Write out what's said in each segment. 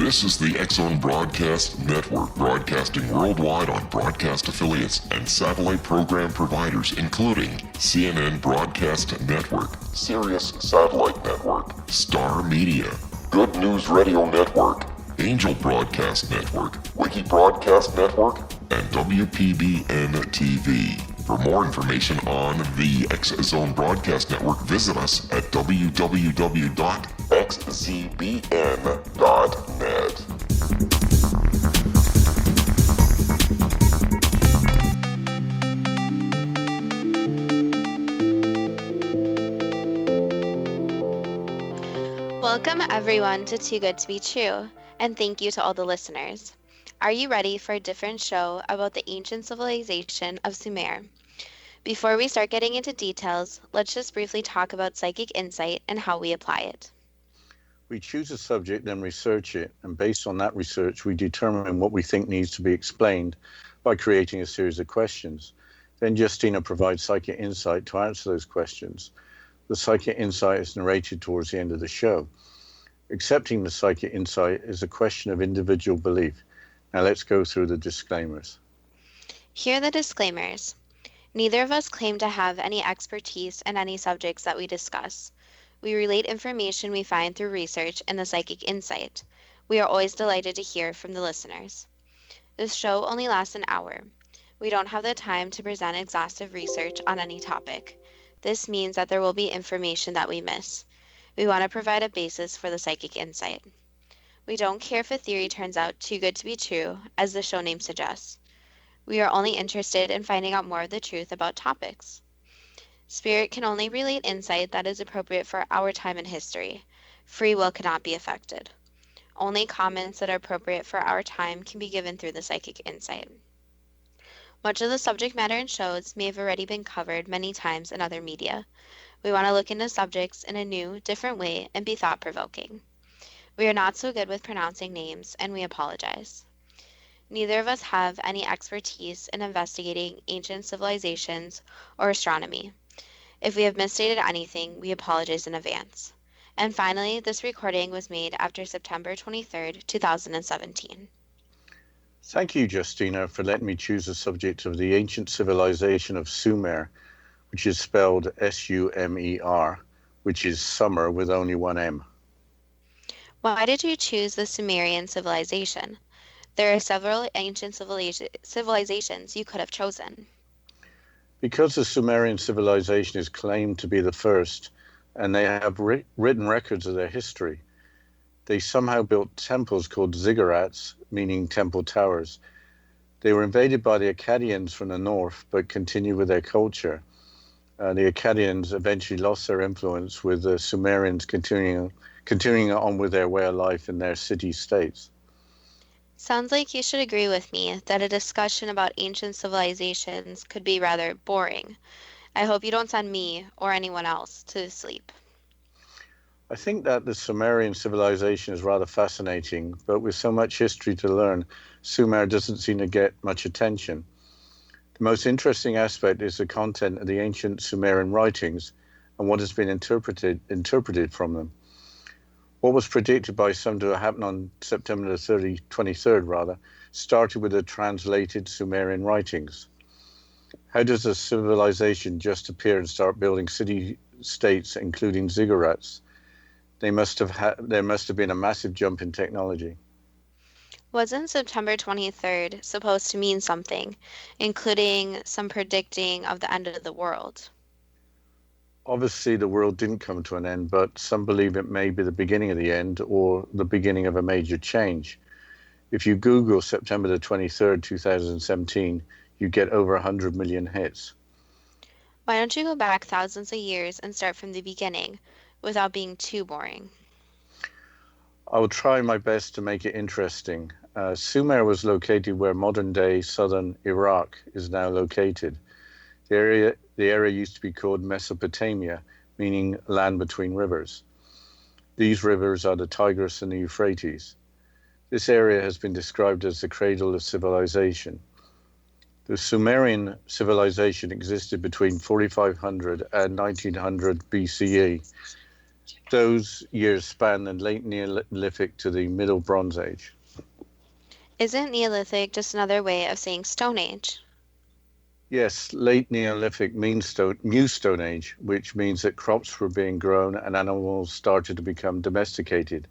This is the X-Zone Broadcast Network, broadcasting worldwide on broadcast affiliates and satellite program providers, including CNN Broadcast Network, Sirius Satellite Network, Star Media, Good News Radio Network, Angel Broadcast Network, Wiki Broadcast Network, and WPBN TV. For more information on the X-Zone Broadcast Network, visit us at www.xzbn.net. Welcome everyone to Too Good to Be True, and thank you to all the listeners. Are you ready for a different show about the ancient civilization of Sumer? Before we start getting into details, let's just briefly talk about psychic insight and how we apply it. We choose a subject, then research it, and based on that research, we determine what we think needs to be explained by creating a series of questions. Then Justina provides psychic insight to answer those questions. The psychic insight is narrated towards the end of the show. Accepting the psychic insight is a question of individual belief. Now let's go through the disclaimers. Here are the disclaimers. Neither of us claim to have any expertise in any subjects that we discuss. We relate information we find through research and the psychic insight. We are always delighted to hear from the listeners. This show only lasts an hour. We don't have the time to present exhaustive research on any topic. This means that there will be information that we miss. We want to provide a basis for the psychic insight. We don't care if a theory turns out too good to be true, as the show name suggests. We are only interested in finding out more of the truth about topics. Spirit can only relate insight that is appropriate for our time in history. Free will cannot be affected. Only comments that are appropriate for our time can be given through the psychic insight. Much of the subject matter in shows may have already been covered many times in other media. We want to look into subjects in a new, different way and be thought-provoking. We are not so good with pronouncing names, and we apologize. Neither of us have any expertise in investigating ancient civilizations or astronomy. If we have misstated anything, we apologize in advance. And finally, this recording was made after September 23rd, 2017. Thank you, Justina, for letting me choose the subject of the ancient civilization of Sumer, which is spelled S-U-M-E-R, which is summer with only one M. Why did you choose the Sumerian civilization? There are several ancient civilizations you could have chosen. Because the Sumerian civilization is claimed to be the first, and they have written records of their history, they somehow built temples called ziggurats, meaning temple towers. They were invaded by the Akkadians from the north, but continued with their culture. The Akkadians eventually lost their influence, with the Sumerians continuing on with their way of life in their city-states. Sounds like you should agree with me that a discussion about ancient civilizations could be rather boring. I hope you don't send me or anyone else to sleep. I think that the Sumerian civilization is rather fascinating, but with so much history to learn, Sumer doesn't seem to get much attention. The most interesting aspect is the content of the ancient Sumerian writings and what has been interpreted from them. What was predicted by some to happen on September the 23rd, started with the translated Sumerian writings. How does a civilization just appear and start building city-states, including ziggurats? There must have been a massive jump in technology. Wasn't September 23rd supposed to mean something, including some predicting of the end of the world? Obviously, the world didn't come to an end, but some believe it may be the beginning of the end or the beginning of a major change. If you Google September the 23rd, 2017, you get over 100 million hits. Why don't you go back thousands of years and start from the beginning without being too boring? I will try my best to make it interesting. Sumer was located where modern-day southern Iraq is now located. The area used to be called Mesopotamia, meaning land between rivers. These rivers are the Tigris and the Euphrates. This area has been described as the cradle of civilization. The Sumerian civilization existed between 4500 and 1900 BCE. Those years span the late Neolithic to the Middle Bronze Age. Isn't Neolithic just another way of saying Stone Age? Yes, late Neolithic means New Stone Age, which means that crops were being grown and animals started to become domesticated.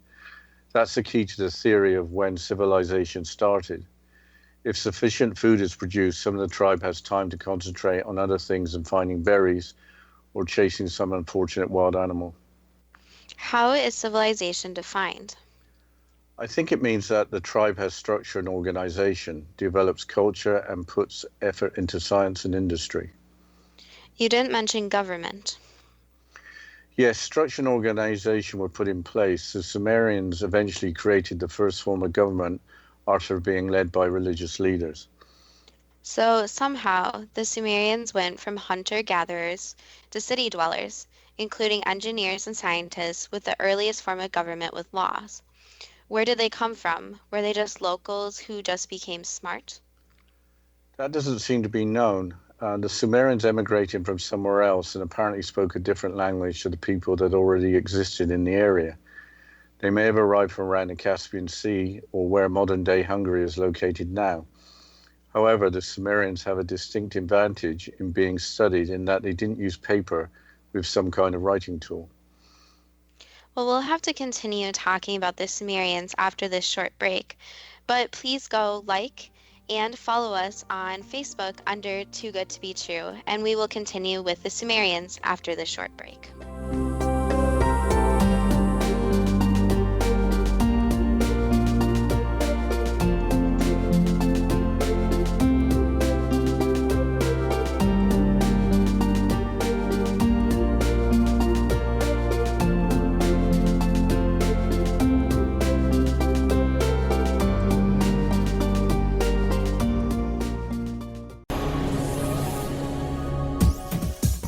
That's the key to the theory of when civilization started. If sufficient food is produced, some of the tribe has time to concentrate on other things than finding berries or chasing some unfortunate wild animal. How is civilization defined? I think it means that the tribe has structure and organization, develops culture, and puts effort into science and industry. You didn't mention government. Yes, structure and organization were put in place. The Sumerians eventually created the first form of government after being led by religious leaders. So somehow the Sumerians went from hunter-gatherers to city dwellers, including engineers and scientists, with the earliest form of government with laws. Where did they come from? Were they just locals who just became smart? That doesn't seem to be known. The Sumerians emigrated from somewhere else and apparently spoke a different language to the people that already existed in the area. They may have arrived from around the Caspian Sea or where modern-day Hungary is located now. However, the Sumerians have a distinct advantage in being studied in that they didn't use paper with some kind of writing tool. Well, we'll have to continue talking about the Sumerians after this short break, but please go like and follow us on Facebook under Too Good to Be True, and we will continue with the Sumerians after this short break.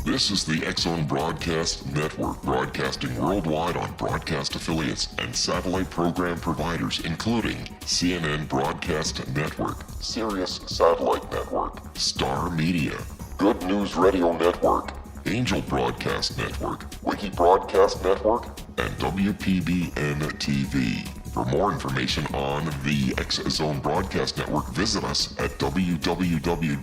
This is the X-Zone Broadcast Network, broadcasting worldwide on broadcast affiliates and satellite program providers, including CNN Broadcast Network, Sirius Satellite Network, Star Media, Good News Radio Network, Angel Broadcast Network, Wiki Broadcast Network, and WPBN TV. For more information on the X-Zone Broadcast Network, visit us at www.xzbn.net.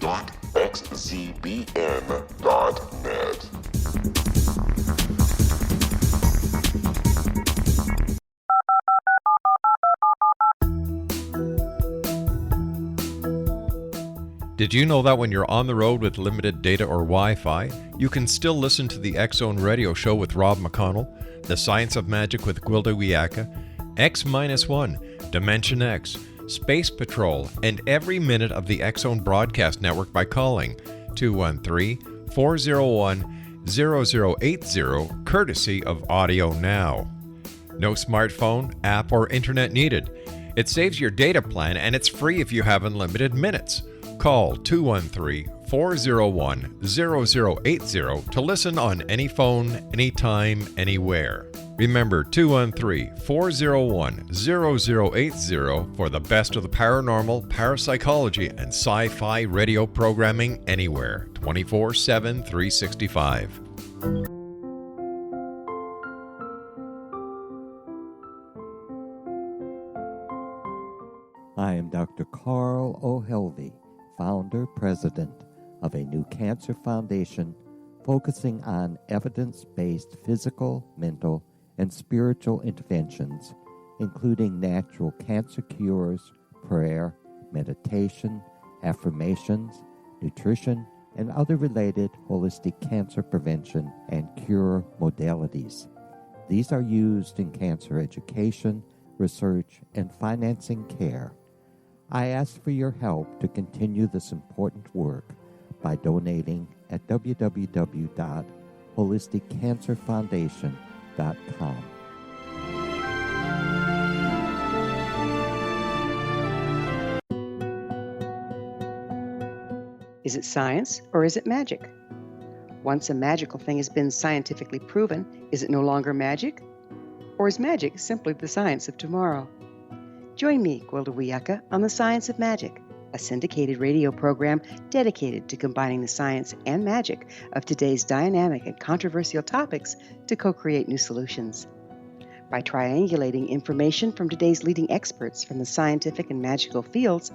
Did you know that when you're on the road with limited data or Wi-Fi, you can still listen to the X-Zone Radio Show with Rob McConnell, The Science of Magic with Gwilda Wiyaka, X-1, Dimension X, Space Patrol, and every minute of the X-Zone Broadcast Network by calling 213-401-0080, courtesy of Audio Now. No smartphone, app, or internet needed. It saves your data plan and it's free if you have unlimited minutes. Call 213-401-0080 to listen on any phone, anytime, anywhere. Remember 213-401-0080 for the best of the paranormal, parapsychology, and sci-fi radio programming anywhere, 24/7, 365. I am Dr. Carl O'Helvey, founder, president of a new cancer foundation focusing on evidence-based physical, mental, and spiritual interventions, including natural cancer cures, prayer, meditation, affirmations, nutrition, and other related holistic cancer prevention and cure modalities. These are used in cancer education, research, and financing care. I ask for your help to continue this important work by donating at www.holisticcancerfoundation.com. Is it science or is it magic? Once a magical thing has been scientifically proven, is it no longer magic? Or is magic simply the science of tomorrow? Join me, Gwilda Wiyaka, on The Science of Magic, a a syndicated radio program dedicated to combining the science and magic of today's dynamic and controversial topics to co-create new solutions. By triangulating information from today's leading experts from the scientific and magical fields,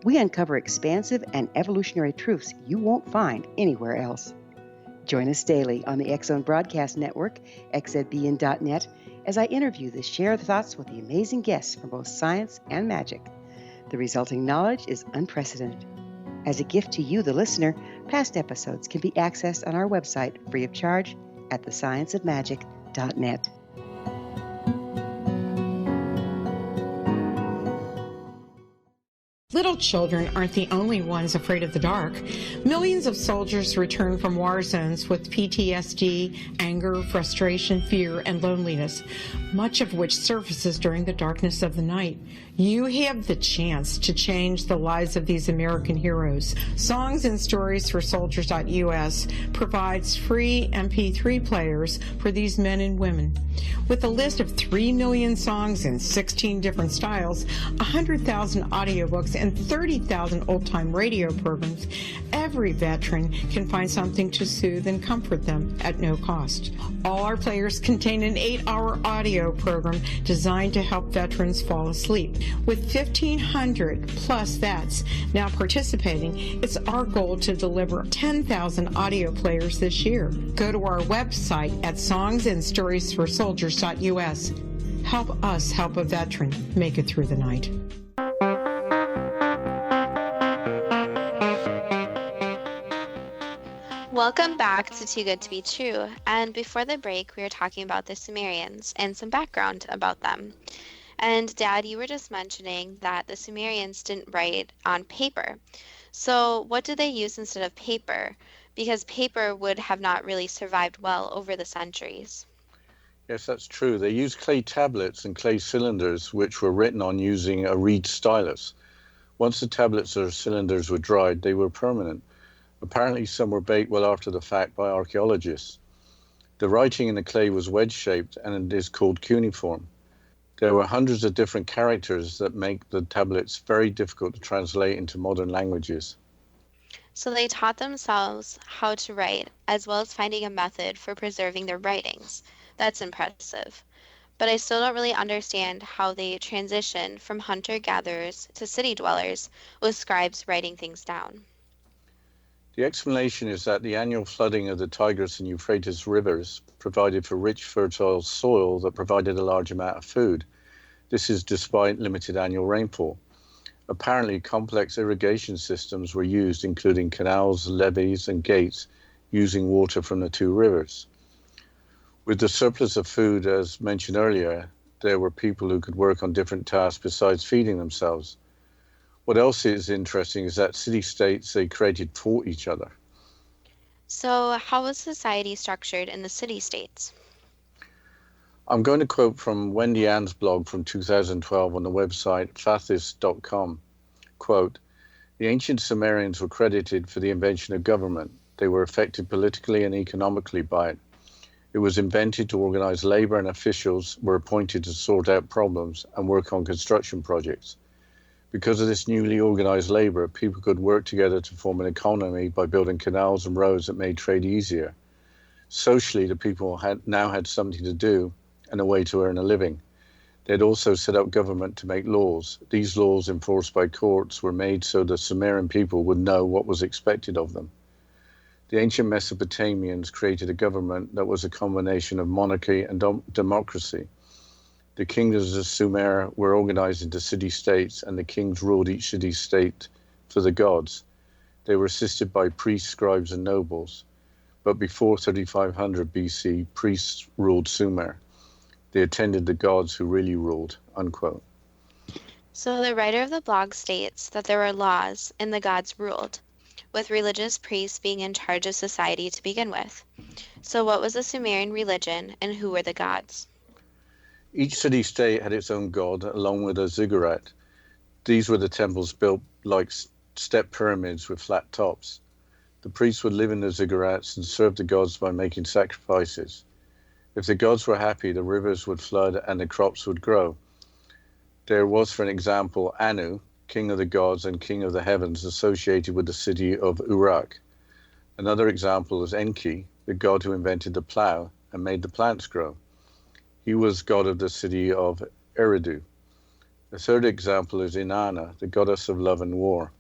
we uncover expansive and evolutionary truths you won't find anywhere else. Join us daily on the X-Zone Broadcast Network, xzbn.net, as I interview the share thoughts with the amazing guests from both science and magic. The resulting knowledge is unprecedented. As a gift to you, the listener, past episodes can be accessed on our website free of charge at thescienceofmagic.net. Little children aren't the only ones afraid of the dark. Millions of soldiers return from war zones with PTSD, anger, frustration, fear, and loneliness, much of which surfaces during the darkness of the night. You have the chance to change the lives of these American heroes. Songs and Stories for Soldiers.us provides free MP3 players for these men and women. With a list of 3 million songs in 16 different styles, 100,000 audiobooks, and 30,000 old-time radio programs, every veteran can find something to soothe and comfort them at no cost. All our players contain an 8-hour audio program designed to help veterans fall asleep. With 1,500 plus vets now participating, it's our goal to deliver 10,000 audio players this year. Go to our website at songsandstoriesforsoldiers.us. Help us help a veteran make it through the night. Welcome back to Too Good to Be True, and before the break we were talking about the Sumerians and some background about them. And Dad, you were just mentioning that the Sumerians didn't write on paper. So what did they use instead of paper? Because paper would have not really survived well over the centuries. Yes, that's true. They used clay tablets and clay cylinders, which were written on using a reed stylus. Once the tablets or cylinders were dried, they were permanent. Apparently, some were baked well after the fact by archaeologists. The writing in the clay was wedge-shaped and is called cuneiform. There were hundreds of different characters that make the tablets very difficult to translate into modern languages. So they taught themselves how to write, as well as finding a method for preserving their writings. That's impressive. But I still don't really understand how they transitioned from hunter-gatherers to city dwellers, with scribes writing things down. The explanation is that the annual flooding of the Tigris and Euphrates rivers provided for rich, fertile soil that provided a large amount of food. This is despite limited annual rainfall. Apparently, complex irrigation systems were used, including canals, levees, and gates, using water from the two rivers. With the surplus of food, as mentioned earlier, there were people who could work on different tasks besides feeding themselves. What else is interesting is that city-states they created for each other. So how was society structured in the city-states? I'm going to quote from Wendy Ann's blog from 2012 on the website fathis.com. Quote, "The ancient Sumerians were credited for the invention of government. They were affected politically and economically by it. It was invented to organize labor, and officials were appointed to sort out problems and work on construction projects. Because of this newly organized labor, people could work together to form an economy by building canals and roads that made trade easier. Socially, the people now had something to do and a way to earn a living. They'd also set up government to make laws. These laws, enforced by courts, were made so the Sumerian people would know what was expected of them. The ancient Mesopotamians created a government that was a combination of monarchy and democracy. The kingdoms of Sumer were organized into city-states, and the kings ruled each city-state for the gods. They were assisted by priests, scribes, and nobles. But before 3500 BC, priests ruled Sumer. They attended the gods who really ruled," unquote. So the writer of the blog states that there were laws and the gods ruled, with religious priests being in charge of society to begin with. So what was the Sumerian religion, and who were the gods? Each city-state had its own god, along with a ziggurat. These were the temples built like step pyramids with flat tops. The priests would live in the ziggurats and serve the gods by making sacrifices. If the gods were happy, the rivers would flood and the crops would grow. There was, for an example, Anu, king of the gods and king of the heavens, associated with the city of Uruk. Another example is Enki, the god who invented the plow and made the plants grow. He was god of the city of Eridu. A third example is Inanna, the goddess of love and war.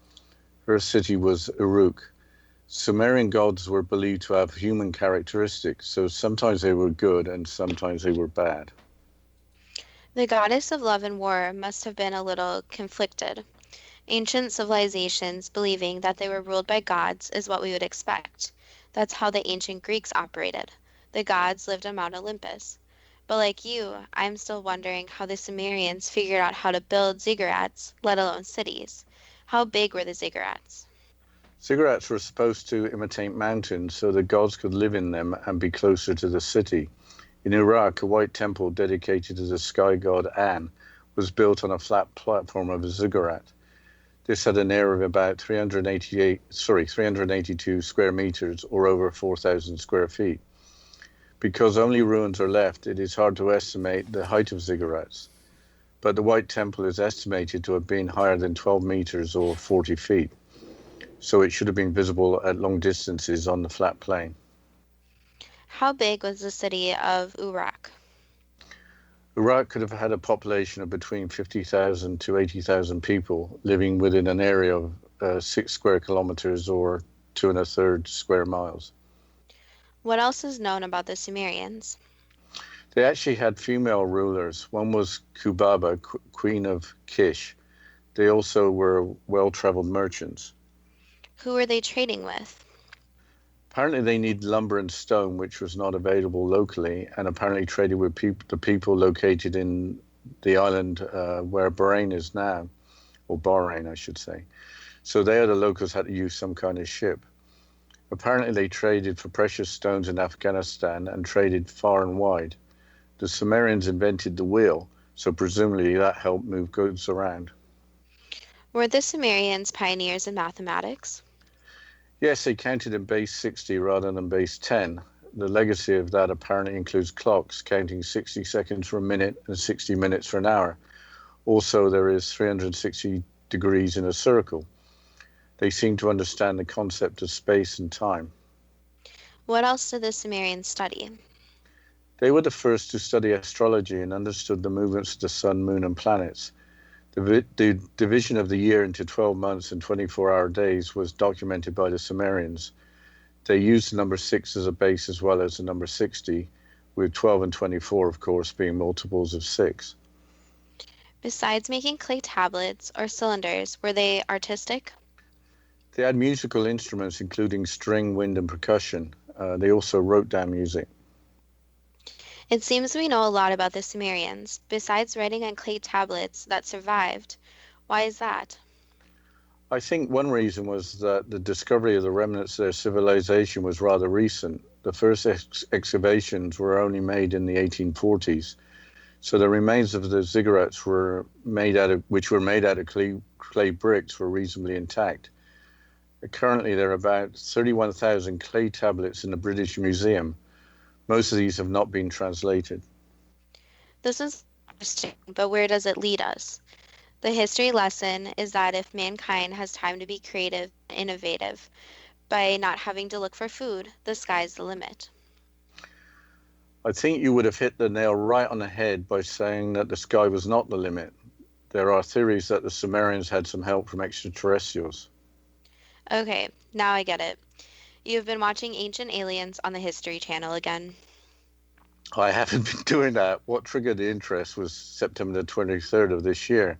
Her city was Uruk. Sumerian gods were believed to have human characteristics, so sometimes they were good and sometimes they were bad. The goddess of love and war must have been a little conflicted. Ancient civilizations believing that they were ruled by gods is what we would expect. That's how the ancient Greeks operated. The gods lived on Mount Olympus. But like you, I'm still wondering how the Sumerians figured out how to build ziggurats, let alone cities. How big were the ziggurats? Ziggurats were supposed to imitate mountains so the gods could live in them and be closer to the city. In Iraq, a white temple dedicated to the sky god An was built on a flat platform of a ziggurat. This had an area of about 382 square meters, or over 4,000 square feet. Because only ruins are left, it is hard to estimate the height of ziggurats. But the White Temple is estimated to have been higher than 12 meters or 40 feet. So it should have been visible at long distances on the flat plain. How big was the city of Uruk? Uruk could have had a population of between 50,000 to 80,000 people living within an area of 6 square kilometers or 2 1/3 square miles. What else is known about the Sumerians? They actually had female rulers. One was Kubaba, queen of Kish. They also were well-traveled merchants. Who were they trading with? Apparently they needed lumber and stone, which was not available locally, and apparently traded with the people located in the island where Bahrain is now, or Bahrain, I should say. So they or the locals had to use some kind of ship. Apparently they traded for precious stones in Afghanistan and traded far and wide. The Sumerians invented the wheel, so presumably that helped move goods around. Were the Sumerians pioneers in mathematics? Yes, they counted in base 60 rather than base 10. The legacy of that apparently includes clocks, counting 60 seconds for a minute and 60 minutes for an hour. Also, there is 360 degrees in a circle. They seem to understand the concept of space and time. What else did the Sumerians study? They were the first to study astrology and understood the movements of the sun, moon, and planets. The division of the year into 12 months and 24-hour days was documented by the Sumerians. They used the number 6 as a base as well as the number 60, with 12 and 24, of course, being multiples of 6. Besides making clay tablets or cylinders, were they artistic? They had musical instruments, including string, wind, and percussion. They also wrote down music. It seems we know a lot about the Sumerians, besides writing on clay tablets that survived. Why is that? I think one reason was that the discovery of the remnants of their civilization was rather recent. The first excavations were only made in the 1840s. So the remains of the ziggurats which were made out of clay bricks were reasonably intact. Currently, there are about 31,000 clay tablets in the British Museum. Most of these have not been translated. This is interesting, but where does it lead us? The history lesson is that if mankind has time to be creative and innovative, by not having to look for food, the sky's the limit. I think you would have hit the nail right on the head by saying that the sky was not the limit. There are theories that the Sumerians had some help from extraterrestrials. Okay, now I get it. You've been watching Ancient Aliens on the History Channel again. I haven't been doing that. What triggered the interest was September the 23rd of this year,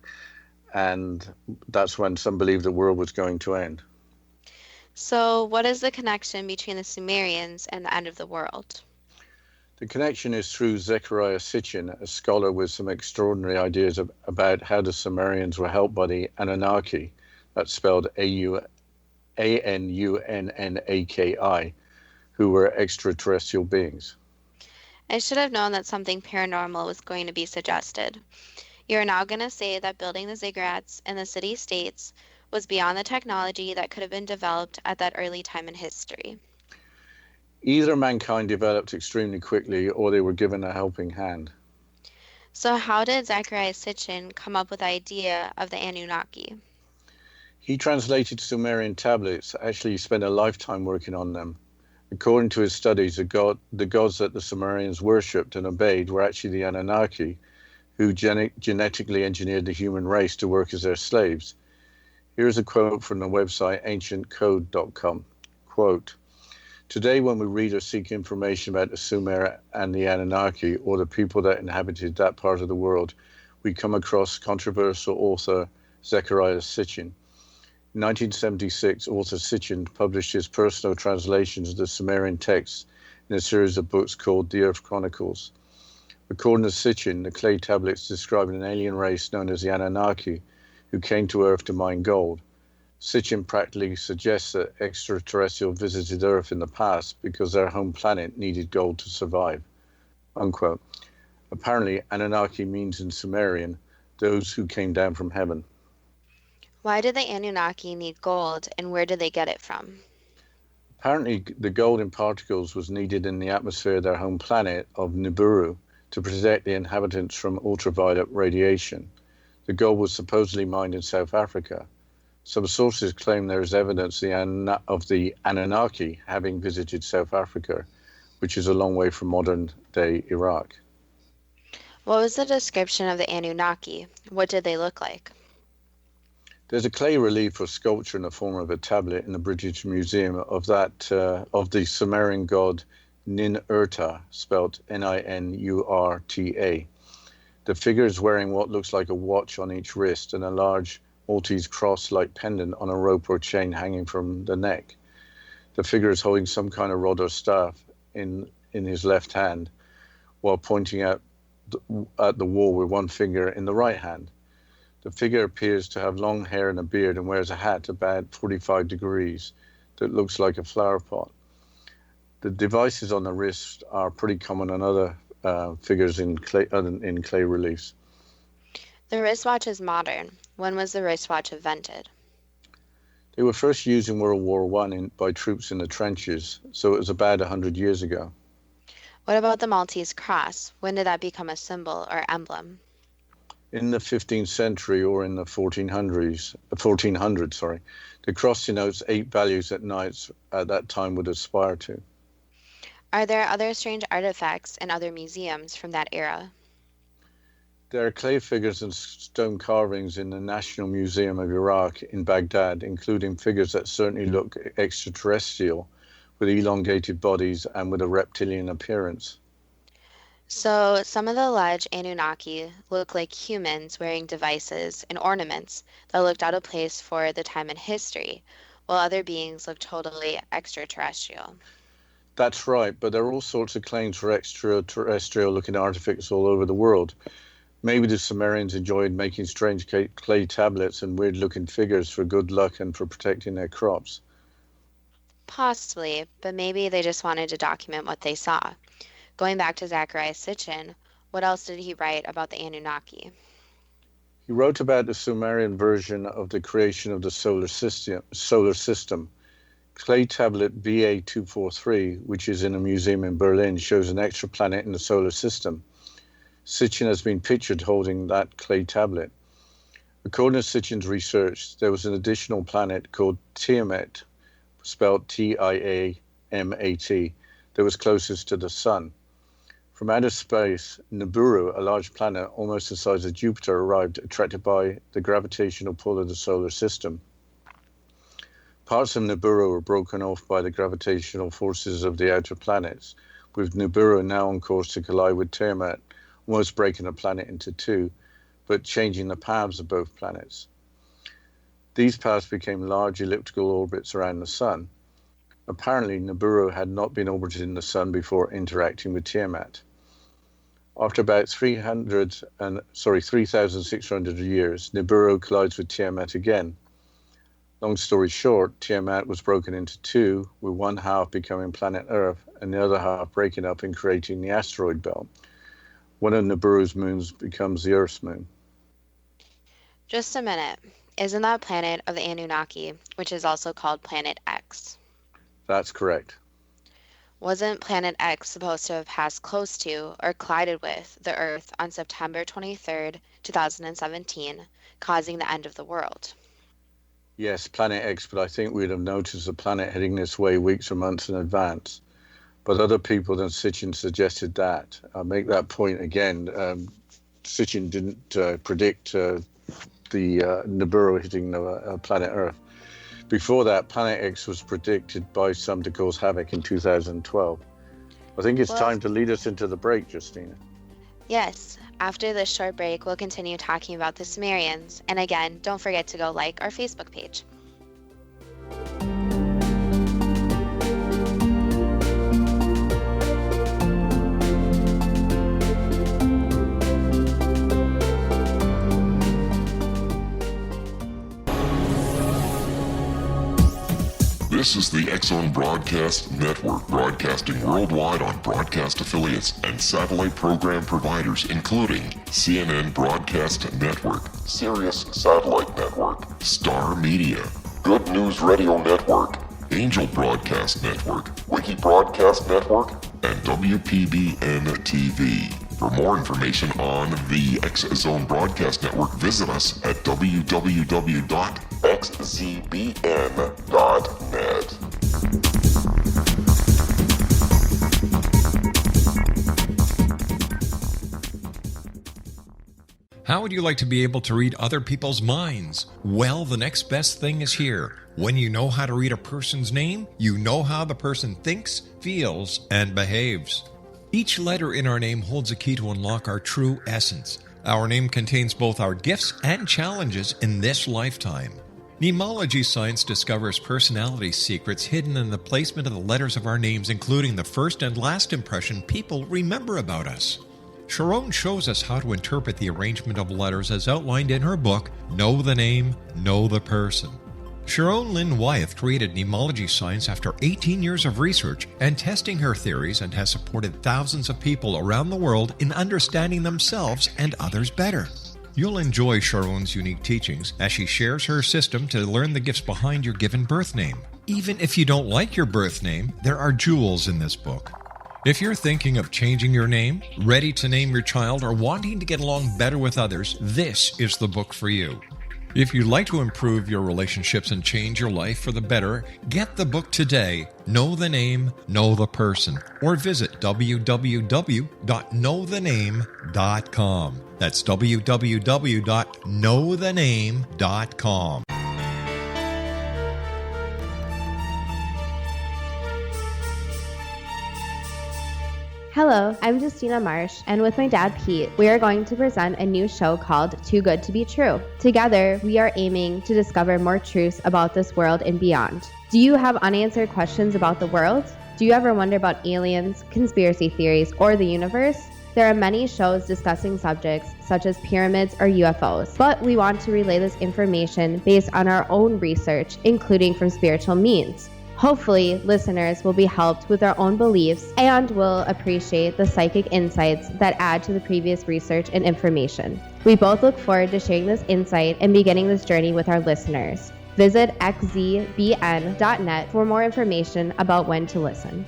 and that's when some believed the world was going to end. So what is the connection between the Sumerians and the end of the world? The connection is through Zecharia Sitchin, a scholar with some extraordinary ideas about how the Sumerians were helped by the Anunnaki, that's spelled Anunnaki, who were extraterrestrial beings. I should have known that something paranormal was going to be suggested. You're now going to say that building the ziggurats and the city-states was beyond the technology that could have been developed at that early time in history. Either mankind developed extremely quickly or they were given a helping hand. So how did Zecharia Sitchin come up with the idea of the Anunnaki? He translated Sumerian tablets, actually spent a lifetime working on them. According to his studies, the gods that the Sumerians worshipped and obeyed were actually the Anunnaki, who genetically engineered the human race to work as their slaves. Here's a quote from the website ancientcode.com. Quote, "Today, when we read or seek information about the Sumer and the Anunnaki, or the people that inhabited that part of the world, we come across controversial author Zecharia Sitchin. In 1976, author Sitchin published his personal translations of the Sumerian texts in a series of books called The Earth Chronicles. According to Sitchin, the clay tablets describe an alien race known as the Anunnaki, who came to Earth to mine gold. Sitchin practically suggests that extraterrestrials visited Earth in the past because their home planet needed gold to survive." Unquote. Apparently, Anunnaki means in Sumerian, those who came down from heaven. Why did the Anunnaki need gold, and where did they get it from? Apparently, the gold in particles was needed in the atmosphere of their home planet of Nibiru to protect the inhabitants from ultraviolet radiation. The gold was supposedly mined in South Africa. Some sources claim there is evidence of the Anunnaki having visited South Africa, which is a long way from modern-day Iraq. What was the description of the Anunnaki? What did they look like? There's a clay relief or sculpture in the form of a tablet in the British Museum of the Sumerian god Ninurta, spelled Ninurta. The figure is wearing what looks like a watch on each wrist and a large Maltese cross-like pendant on a rope or chain hanging from the neck. The figure is holding some kind of rod or staff in his left hand, while pointing at the wall with one finger in the right hand. The figure appears to have long hair and a beard and wears a hat about 45 degrees that looks like a flower pot. The devices on the wrist are pretty common on other figures in clay reliefs. The wristwatch is modern. When was the wristwatch invented? They were first used in World War I by troops in the trenches, so it was about 100 years ago. What about the Maltese cross? When did that become a symbol or emblem? In the 15th century or in the 1400s, the cross denotes 8 values that knights at that time would aspire to. Are there other strange artifacts in other museums from that era? There are clay figures and stone carvings in the National Museum of Iraq in Baghdad, including figures that certainly look extraterrestrial, with elongated bodies and with a reptilian appearance. So some of the alleged Anunnaki look like humans wearing devices and ornaments that looked out of place for the time in history, while other beings look totally extraterrestrial. That's right, but there are all sorts of claims for extraterrestrial-looking artifacts all over the world. Maybe the Sumerians enjoyed making strange clay tablets and weird-looking figures for good luck and for protecting their crops. Possibly, but maybe they just wanted to document what they saw. Going back to Zecharia Sitchin, what else did he write about the Anunnaki? He wrote about the Sumerian version of the creation of the solar system. Clay tablet BA243, which is in a museum in Berlin, shows an extra planet in the solar system. Sitchin has been pictured holding that clay tablet. According to Sitchin's research, there was an additional planet called Tiamat, spelled Tiamat, that was closest to the sun. From outer space, Nibiru, a large planet almost the size of Jupiter, arrived, attracted by the gravitational pull of the solar system. Parts of Nibiru were broken off by the gravitational forces of the outer planets, with Nibiru now on course to collide with Tiamat, almost breaking the planet into two, but changing the paths of both planets. These paths became large elliptical orbits around the sun. Apparently, Nibiru had not been orbiting the sun before interacting with Tiamat. After about 3,600 years, Nibiru collides with Tiamat again. Long story short, Tiamat was broken into two, with one half becoming planet Earth and the other half breaking up and creating the asteroid belt. One of Nibiru's moons becomes the Earth's moon. Just a minute. Isn't that planet of the Anunnaki, which is also called Planet X? That's correct. Wasn't Planet X supposed to have passed close to or collided with the Earth on September 23rd, 2017, causing the end of the world? Yes, Planet X, but I think we'd have noticed the planet heading this way weeks or months in advance. But other people than Sitchin suggested that. I'll make that point again. Sitchin didn't predict the Nibiru hitting the planet Earth. Before that, Planet X was predicted by some to cause havoc in 2012. I think it's time to lead us into the break, Justina. Yes, after this short break, we'll continue talking about the Sumerians. And again, don't forget to go like our Facebook page. This is the X-Zone Broadcast Network, broadcasting worldwide on broadcast affiliates and satellite program providers, including CNN Broadcast Network, Sirius Satellite Network, Star Media, Good News Radio Network, Angel Broadcast Network, Wiki Broadcast Network, and WPBN TV. For more information on the X-Zone Broadcast Network, visit us at www.xzbn.net. How would you like to be able to read other people's minds? Well, the next best thing is here. When you know how to read a person's name, you know how the person thinks, feels, and behaves. Each letter in our name holds a key to unlock our true essence. Our name contains both our gifts and challenges in this lifetime. Nemology science discovers personality secrets hidden in the placement of the letters of our names, including the first and last impression people remember about us. Sharon shows us how to interpret the arrangement of letters as outlined in her book, Know the Name, Know the Person. Sharon Lynn Wyeth created Nemology science after 18 years of research and testing her theories, and has supported thousands of people around the world in understanding themselves and others better. You'll enjoy Sharon's unique teachings as she shares her system to learn the gifts behind your given birth name. Even if you don't like your birth name, there are jewels in this book. If you're thinking of changing your name, ready to name your child, or wanting to get along better with others, this is the book for you. If you'd like to improve your relationships and change your life for the better, get the book today, Know the Name, Know the Person, or visit www.knowthename.com. That's www.knowthename.com. Hello, I'm Justina Marsh, and with my dad Pete, we are going to present a new show called Too Good to Be True. Together, we are aiming to discover more truths about this world and beyond. Do you have unanswered questions about the world? Do you ever wonder about aliens, conspiracy theories, or the universe? There are many shows discussing subjects such as pyramids or UFOs, but we want to relay this information based on our own research, including from spiritual means. Hopefully, listeners will be helped with their own beliefs and will appreciate the psychic insights that add to the previous research and information. We both look forward to sharing this insight and beginning this journey with our listeners. Visit xzbn.net for more information about when to listen.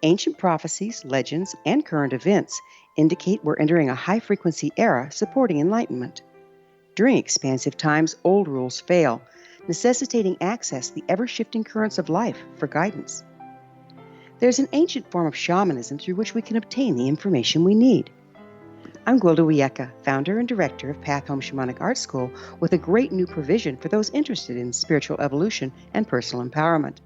Ancient prophecies, legends, and current events indicate we're entering a high-frequency era supporting enlightenment. During expansive times, old rules fail, necessitating access to the ever-shifting currents of life for guidance. There's an ancient form of shamanism through which we can obtain the information we need. I'm Gwilda Wiyaka, founder and director of Path Home Shamanic Art School, with a great new provision for those interested in spiritual evolution and personal empowerment.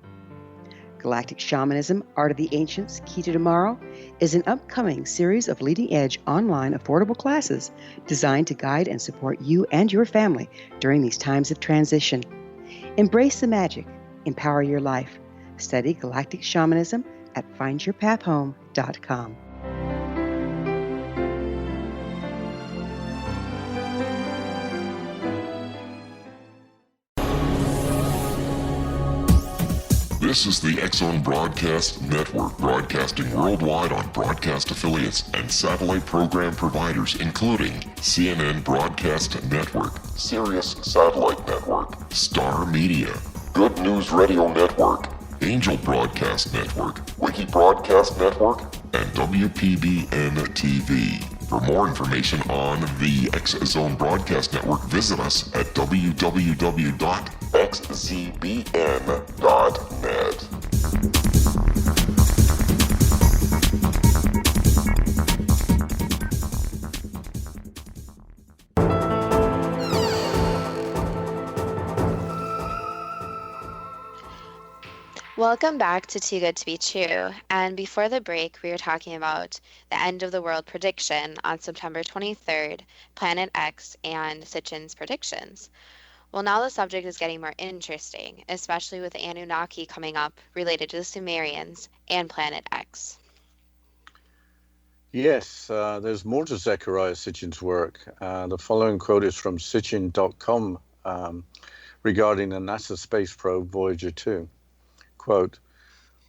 Galactic Shamanism, Art of the Ancients, Key to Tomorrow, is an upcoming series of leading-edge online affordable classes designed to guide and support you and your family during these times of transition. Embrace the magic. Empower your life. Study Galactic Shamanism at findyourpathhome.com. This is the X-Zone Broadcast Network, broadcasting worldwide on broadcast affiliates and satellite program providers, including CNN Broadcast Network, Sirius Satellite Network, Star Media, Good News Radio Network, Angel Broadcast Network, Wiki Broadcast Network, and WPBN TV. For more information on the X-Zone Broadcast Network, visit us at www.xzbn.net. Welcome back to Too Good to Be True. And before the break, we were talking about the end of the world prediction on September 23rd, Planet X, and Sitchin's predictions. Well, now the subject is getting more interesting, especially with the Anunnaki coming up related to the Sumerians and Planet X. Yes, there's more to Zecharia Sitchin's work. The following quote is from Sitchin.com regarding the NASA space probe Voyager 2. Quote,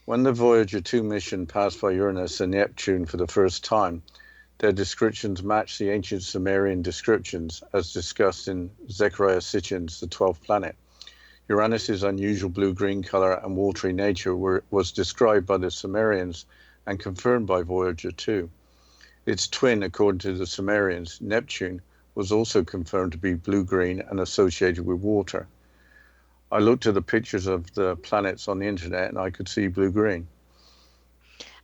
when the Voyager 2 mission passed by Uranus and Neptune for the first time, their descriptions matched the ancient Sumerian descriptions as discussed in Zecharia Sitchin's The 12th Planet. Uranus's unusual blue-green color and watery nature was described by the Sumerians and confirmed by Voyager 2. Its twin, according to the Sumerians, Neptune, was also confirmed to be blue-green and associated with water. I looked at the pictures of the planets on the internet and I could see blue-green.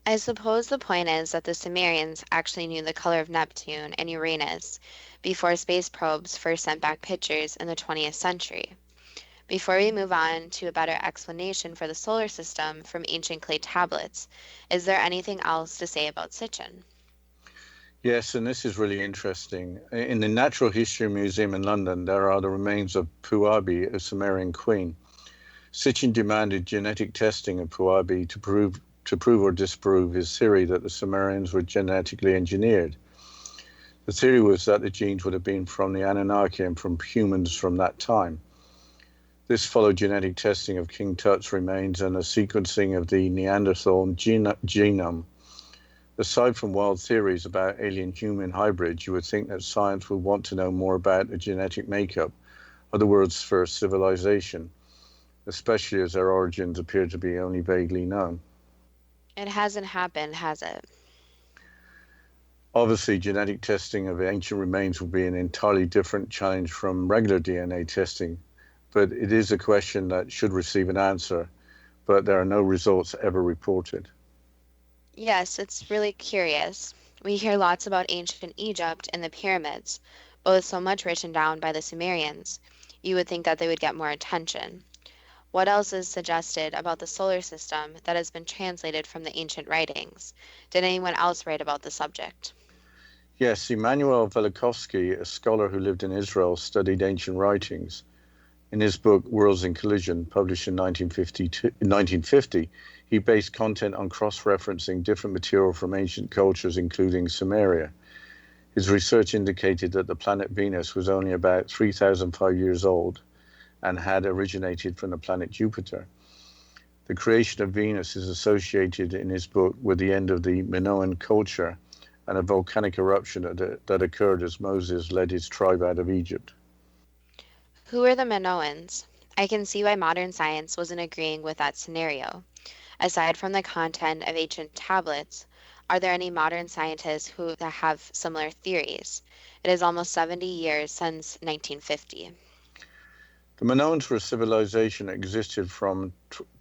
I suppose the point is that the Sumerians actually knew the color of Neptune and Uranus before space probes first sent back pictures in the 20th century. Before we move on to a better explanation for the solar system from ancient clay tablets, is there anything else to say about Sitchin? Yes, and this is really interesting. In the Natural History Museum in London, there are the remains of Puabi, a Sumerian queen. Sitchin demanded genetic testing of Puabi to prove or disprove his theory that the Sumerians were genetically engineered. The theory was that the genes would have been from the Anunnaki and from humans from that time. This followed genetic testing of King Tut's remains and a sequencing of the Neanderthal genome. Aside from wild theories about alien-human hybrids, you would think that science would want to know more about the genetic makeup of the world's first civilization, especially as their origins appear to be only vaguely known. It hasn't happened, has it? Obviously, genetic testing of ancient remains will be an entirely different challenge from regular DNA testing, but it is a question that should receive an answer, but there are no results ever reported. Yes, it's really curious. We hear lots about ancient Egypt and the pyramids, but with so much written down by the Sumerians, you would think that they would get more attention. What else is suggested about the solar system that has been translated from the ancient writings? Did anyone else write about the subject? Yes, Emanuel Velikovsky, a scholar who lived in Israel, studied ancient writings. In his book, Worlds in Collision, published in 1950, he based content on cross-referencing different material from ancient cultures, including Sumeria. His research indicated that the planet Venus was only about 3,005 years old and had originated from the planet Jupiter. The creation of Venus is associated in his book with the end of the Minoan culture and a volcanic eruption that occurred as Moses led his tribe out of Egypt. Who are the Minoans? I can see why modern science wasn't agreeing with that scenario. Aside from the content of ancient tablets, are there any modern scientists who have similar theories? It is almost 70 years since 1950. The Minoans were a civilization that existed from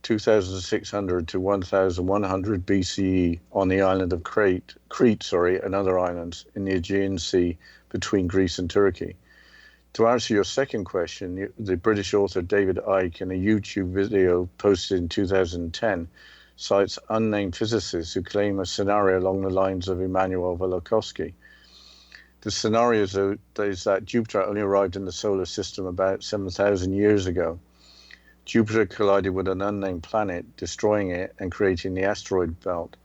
2600 to 1100 BCE on the island of Crete and other islands in the Aegean Sea between Greece and Turkey. To answer your second question, the British author David Icke, in a YouTube video posted in 2010, cites unnamed physicists who claim a scenario along the lines of Emanuel Velikovsky. The scenario is that Jupiter only arrived in the solar system about 7,000 years ago. Jupiter collided with an unnamed planet, destroying it and creating the asteroid belt.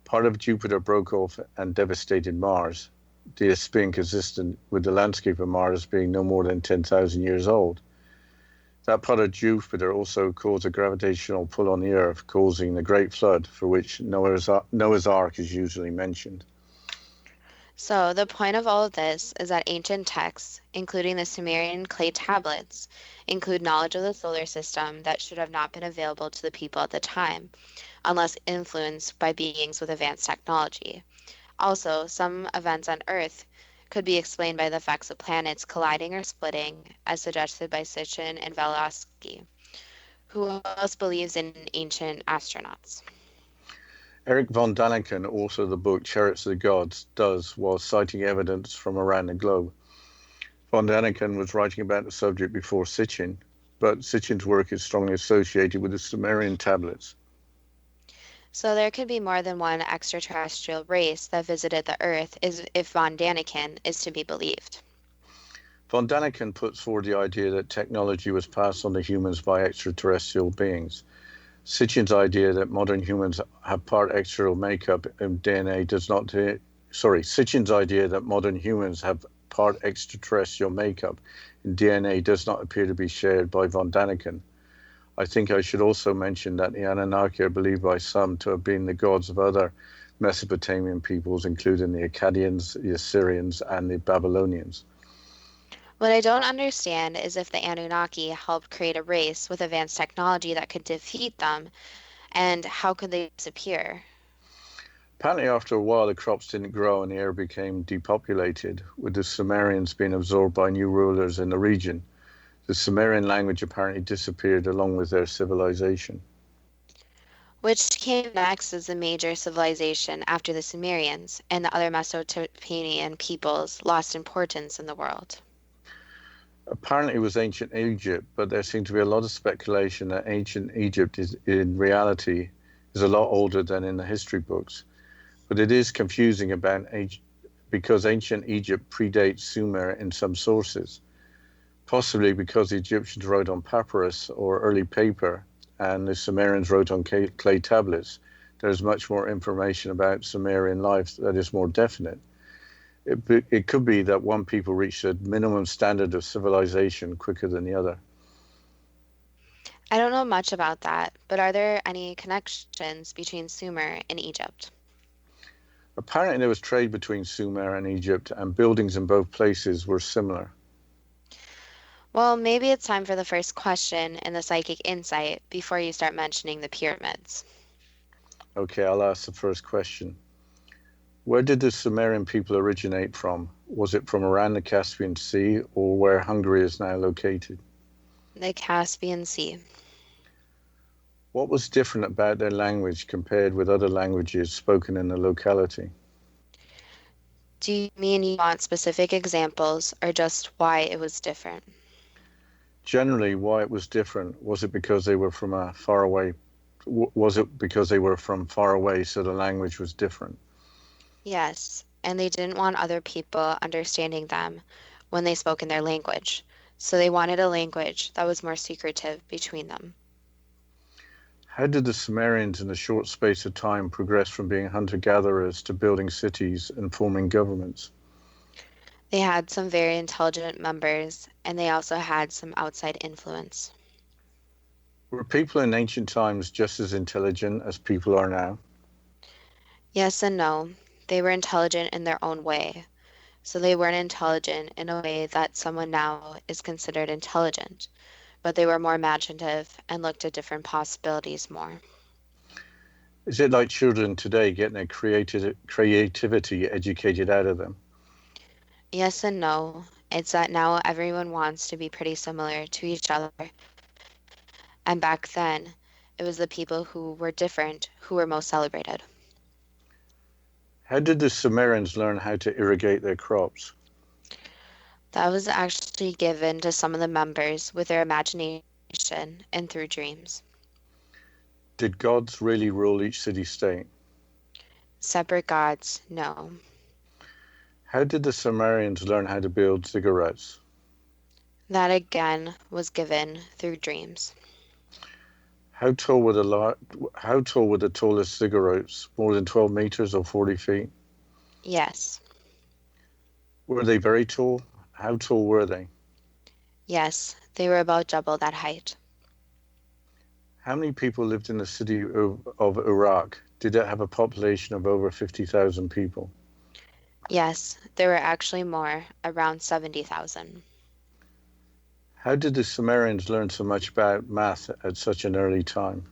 Part of Jupiter broke off and devastated Mars, this being consistent with the landscape of Mars being no more than 10,000 years old. That part of Jupiter also caused a gravitational pull on the Earth, causing the Great Flood, for which Noah's Ark is usually mentioned. So, the point of all of this is that ancient texts, including the Sumerian clay tablets, include knowledge of the solar system that should have not been available to the people at the time, unless influenced by beings with advanced technology. Also, some events on Earth could be explained by the effects of planets colliding or splitting, as suggested by Sitchin and Velikovsky. Who else believes in ancient astronauts? Eric von Daniken, author of the book Chariots of the Gods, does while citing evidence from around the globe. Von Daniken was writing about the subject before Sitchin, but Sitchin's work is strongly associated with the Sumerian tablets. So there could be more than one extraterrestrial race that visited the Earth if von Daniken is to be believed. Von Daniken puts forward the idea that technology was passed on to humans by extraterrestrial beings. Sitchin's idea that modern humans have part extraterrestrial makeup in DNA does not... Sitchin's idea that modern humans have part extraterrestrial makeup in DNA does not appear to be shared by von Daniken. I think I should also mention that the Anunnaki are believed by some to have been the gods of other Mesopotamian peoples, including the Akkadians, the Assyrians, and the Babylonians. What I don't understand is if the Anunnaki helped create a race with advanced technology that could defeat them, and how could they disappear? Apparently, after a while, the crops didn't grow and the air became depopulated, with the Sumerians being absorbed by new rulers in the region. The Sumerian language apparently disappeared along with their civilization. Which came next as the major civilization after the Sumerians, and the other Mesopotamian peoples lost importance in the world. Apparently it was ancient Egypt, but there seems to be a lot of speculation that ancient Egypt is, in reality, is a lot older than in the history books. But it is confusing because ancient Egypt predates Sumer in some sources. Possibly because the Egyptians wrote on papyrus or early paper and the Sumerians wrote on clay tablets, there's much more information about Sumerian life that is more definite. It could be that one people reached a minimum standard of civilization quicker than the other. I don't know much about that, but are there any connections between Sumer and Egypt? Apparently there was trade between Sumer and Egypt, and buildings in both places were similar. Well, maybe it's time for the first question in the psychic insight before you start mentioning the pyramids. Okay, I'll ask the first question. Where did the Sumerian people originate from? Was it from around the Caspian Sea or where Hungary is now located? The Caspian Sea. What was different about their language compared with other languages spoken in the locality? Do you mean you want specific examples or just why it was different? Generally, why it was different. Was it because they were from far away? Was it because they were from far away, so the language was different? Yes, and they didn't want other people understanding them when they spoke in their language, so they wanted a language that was more secretive between them. How did the Sumerians in a short space of time progress from being hunter-gatherers to building cities and forming governments? They had some very intelligent members, and they also had some outside influence. Were people in ancient times just as intelligent as people are now? Yes and no. They were intelligent in their own way. So they weren't intelligent in a way that someone now is considered intelligent, but they were more imaginative and looked at different possibilities more. Is it like children today getting their creativity educated out of them? Yes and no. It's that now everyone wants to be pretty similar to each other. And back then, it was the people who were different who were most celebrated. How did the Sumerians learn how to irrigate their crops? That was actually given to some of the members with their imagination and through dreams. Did gods really rule each city-state? Separate gods, no. How did the Sumerians learn how to build ziggurats? That again was given through dreams. How tall were the tallest ziggurats? More than 12 meters or 40 feet? Yes. Were they very tall? How tall were they? Yes, They were about double that height. How many people lived in the city of Iraq? Did it have a population of over 50,000 people? Yes, there were actually more, around 70,000. How did the Sumerians learn so much about math at such an early time?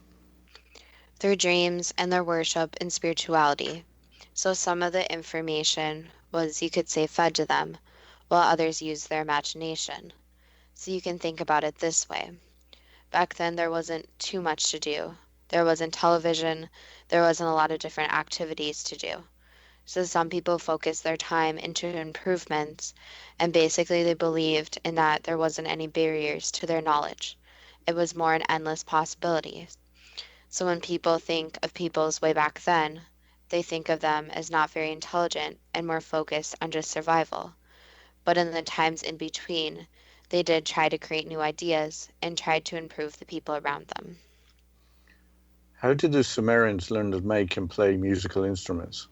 Their dreams and their worship and spirituality. So some of the information was, you could say, fed to them, while others used their imagination. So you can think about it this way. Back then, there wasn't too much to do. There wasn't television. There wasn't a lot of different activities to do. So some people focused their time into improvements, and basically they believed in that there wasn't any barriers to their knowledge. It was more an endless possibility. So when people think of peoples way back then, they think of them as not very intelligent and more focused on just survival. But in the times in between, they did try to create new ideas and tried to improve the people around them. How did the Sumerians learn to make and play musical instruments?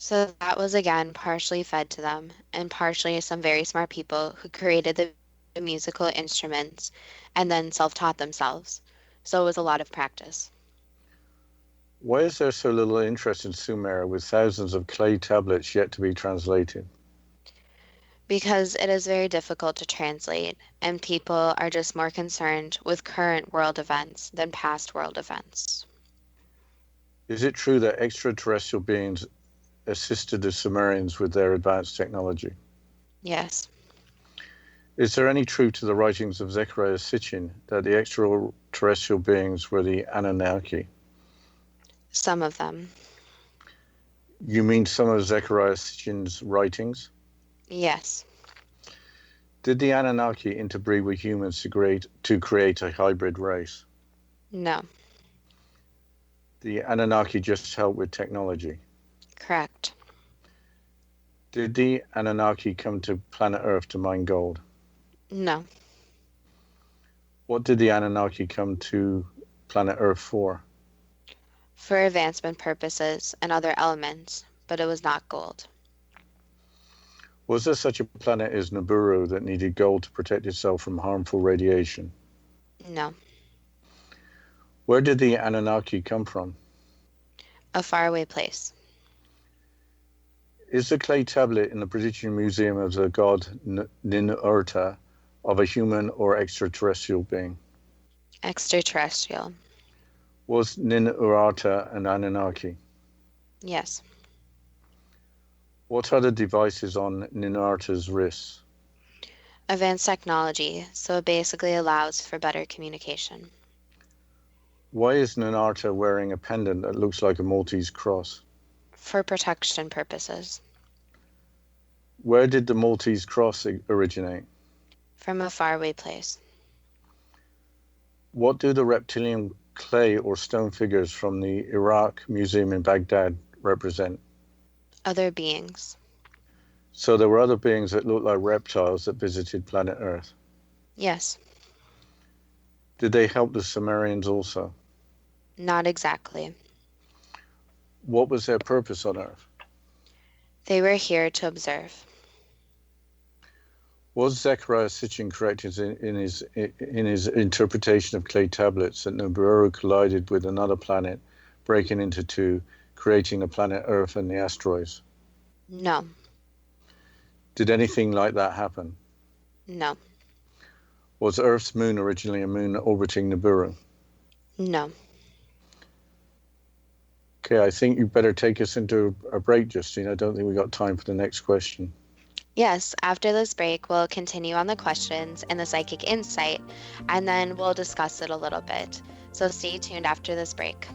So that was again partially fed to them, and partially some very smart people who created the musical instruments and then self-taught themselves. So it was a lot of practice. Why is there so little interest in Sumer with thousands of clay tablets yet to be translated? Because it is very difficult to translate, and people are just more concerned with current world events than past world events. Is it true that extraterrestrial beings assisted the Sumerians with their advanced technology? Yes. Is there any truth to the writings of Zecharia Sitchin that the extraterrestrial beings were the Anunnaki? Some of them. You mean some of Zecharia Sitchin's writings? Yes. Did the Anunnaki interbreed with humans to create a hybrid race? No. The Anunnaki just helped with technology? Correct. Did the Anunnaki come to planet Earth to mine gold? No. What did the Anunnaki come to planet Earth for? For advancement purposes and other elements, but it was not gold. Was there such a planet as Nibiru that needed gold to protect itself from harmful radiation? No. Where did the Anunnaki come from? A faraway place. Is the clay tablet in the British Museum of the god Ninurta of a human or extraterrestrial being? Extraterrestrial. Was Ninurta an Anunnaki? Yes. What are the devices on Ninurta's wrists? Advanced technology, so it basically allows for better communication. Why is Ninurta wearing a pendant that looks like a Maltese cross? For protection purposes. Where did the Maltese cross originate? From a faraway place. What do the reptilian clay or stone figures from the Iraq Museum in Baghdad represent? Other beings. So there were other beings that looked like reptiles that visited planet Earth? Yes. Did they help the Sumerians also? Not exactly. What was their purpose on Earth? They were here to observe. Was Zecharia Sitchin correct in his interpretation of clay tablets that Nibiru collided with another planet, breaking into two, creating the planet Earth and the asteroids? No. Did anything like that happen? No. Was Earth's moon originally a moon orbiting Nibiru? No. Okay, I think you better take us into a break, Justina. I don't think we got time for the next question. Yes, after this break, we'll continue on the questions and the psychic insight, and then we'll discuss it a little bit. So stay tuned after this break.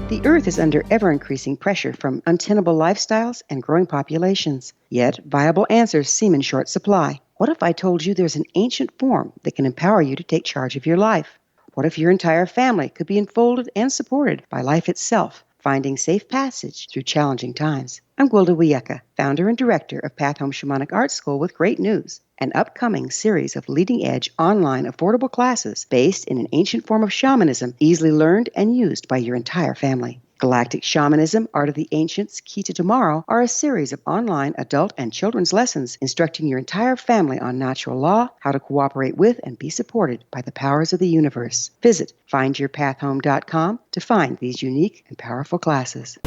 The Earth is under ever-increasing pressure from untenable lifestyles and growing populations. Yet, viable answers seem in short supply. What if I told you there's an ancient form that can empower you to take charge of your life? What if your entire family could be enfolded and supported by life itself, Finding Safe Passage Through Challenging Times. I'm Gwilda Wiyaka, founder and director of Path Home Shamanic Art School, with great news. An upcoming series of leading-edge online affordable classes based in an ancient form of shamanism, easily learned and used by your entire family. Galactic Shamanism, Art of the Ancients, Key to Tomorrow are a series of online adult and children's lessons instructing your entire family on natural law, how to cooperate with and be supported by the powers of the universe. Visit findyourpathhome.com to find these unique and powerful classes.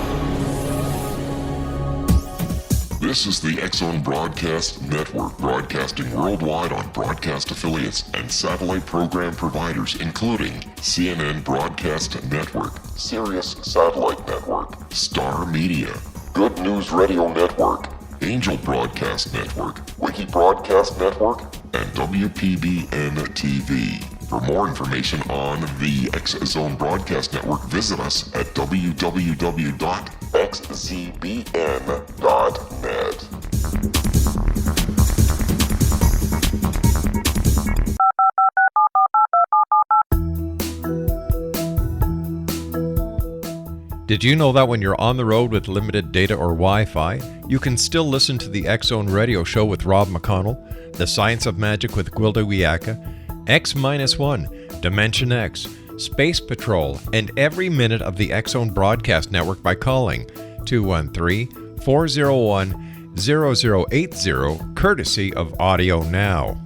This is the X-Zone Broadcast Network, broadcasting worldwide on broadcast affiliates and satellite program providers, including CNN Broadcast Network, Sirius Satellite Network, Star Media, Good News Radio Network, Angel Broadcast Network, Wiki Broadcast Network, and WPBN TV. For more information on the X-Zone Broadcast Network, visit us at www.xzbn.net. Did you know that when you're on the road with limited data or Wi-Fi, you can still listen to the X-Zone Radio Show with Rob McConnell, The Science of Magic with Gwilda Wiyaka, X-1, Dimension X, Space Patrol, and every minute of the X-Zone Broadcast Network by calling 213-401-0080, courtesy of Audio Now.